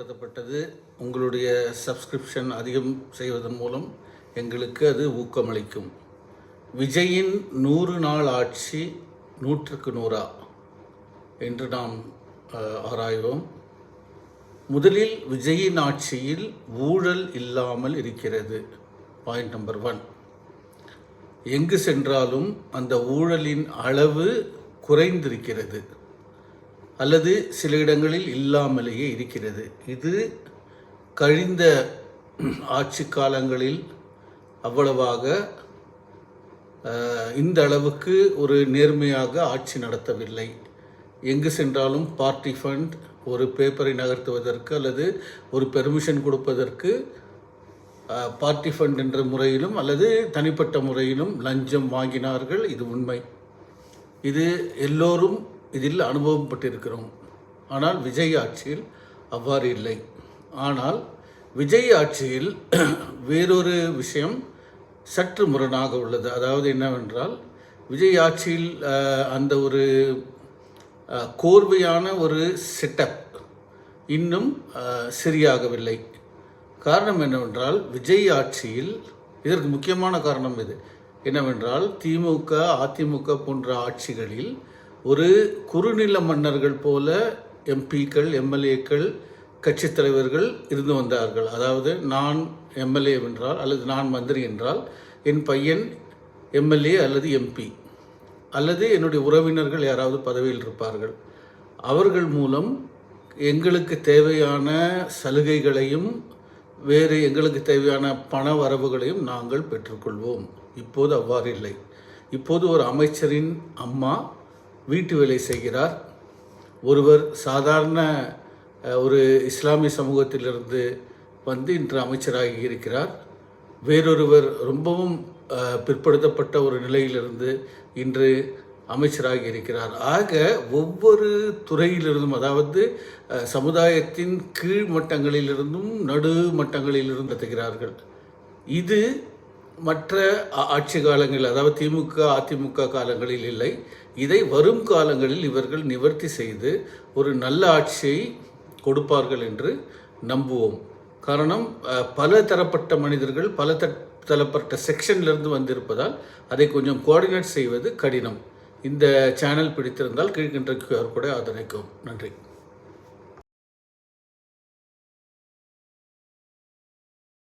அறிமுகப்படுத்தப்பட்டது. உங்களுடைய சப்ஸ்கிரிப்ஷன் அதிகம் செய்வதன் மூலம் எங்களுக்கு அது ஊக்கமளிக்கும். விஜயின் 100 நாள் ஆட்சி 100க்கு 100 என்று நாம் ஆராய்வோம். முதலில் விஜயின் ஆட்சியில் ஊழல் இல்லாமல் இருக்கிறது. Point number 1. எங்கு சென்றாலும் அந்த ஊழலின் அளவு குறைந்திருக்கிறது அல்லது சில இடங்களில் இல்லாமலேயே இருக்கிறது. இது கழிந்த ஆட்சி காலங்களில் அவ்வளவாக இந்த அளவுக்கு ஒரு நேர்மையாக ஆட்சி நடத்தவில்லை. எங்கு சென்றாலும் பார்ட்டி ஃபண்ட், ஒரு பேப்பரை நகர்த்துவதற்கு அல்லது ஒரு பெர்மிஷன் கொடுப்பதற்கு பார்ட்டி ஃபண்ட் என்ற முறையிலும் அல்லது தனிப்பட்ட முறையிலும் லஞ்சம் வாங்கினார்கள். இது உண்மை. இது எல்லோரும் இதில் அனுபவம் பட்டிருக்கிறோம். ஆனால் விஜய் ஆட்சியில் அவ்வாறு இல்லை. ஆனால் விஜய் ஆட்சியில் வேறொரு விஷயம் சற்று முரணாக உள்ளது. அதாவது என்னவென்றால், விஜய் ஆட்சியில் அந்த ஒரு கோர்வையான ஒரு செட்டப் இன்னும் சரியாகவில்லை. காரணம் என்னவென்றால், விஜய் ஆட்சியில் இதற்கு முக்கியமான காரணம் இது என்னவென்றால், திமுக அதிமுக போன்ற ஆட்சிகளில் ஒரு குறுநில மன்னர்கள் போல எம்பிக்கள் எம்எல்ஏக்கள் கட்சித் தலைவர்கள் இருந்து வந்தார்கள். அதாவது நான் எம்எல்ஏ என்றால் அல்லது நான் மந்திரி என்றால் என் பையன் எம்எல்ஏ அல்லது எம்பி அல்லது என்னுடைய உறவினர்கள் யாராவது பதவியில் இருப்பார்கள். அவர்கள் மூலம் எங்களுக்கு தேவையான சலுகைகளையும் வேறு எங்களுக்கு தேவையான பண வரவுகளையும் நாங்கள் பெற்றுக்கொள்வோம். இப்போது அவ்வாறு இல்லை. இப்போது ஒரு அமைச்சரின் அம்மா வீட்டு வேலை செய்கிறார். ஒருவர் சாதாரண ஒரு இஸ்லாமிய சமூகத்திலிருந்து வந்து இன்று அமைச்சராகி இருக்கிறார். வேறொருவர் ரொம்பவும் பிற்படுத்தப்பட்ட ஒரு நிலையிலிருந்து இன்று அமைச்சராகி இருக்கிறார். ஆக ஒவ்வொரு துறையிலிருந்தும், அதாவது சமுதாயத்தின் கீழ் மட்டங்களிலிருந்தும் நடு மட்டங்களிலிருந்து நடத்துகிறார்கள். இது மற்ற ஆட்சி காலங்களில், அதாவது திமுக அதிமுக காலங்களில் இல்லை. இதை வரும் காலங்களில் இவர்கள் நிவர்த்தி செய்து ஒரு நல்ல ஆட்சியை கொடுப்பார்கள் என்று நம்புவோம். காரணம், பல தரப்பட்ட மனிதர்கள் பல தரப்பட்ட செக்ஷன்லேருந்து வந்திருப்பதால் அதை கொஞ்சம் கோஆர்டினேட் செய்வது கடினம். இந்த சேனல் பிடித்திருந்தால் கீழ்கின்ற QR கூட ஆதரிக்கவும். நன்றி.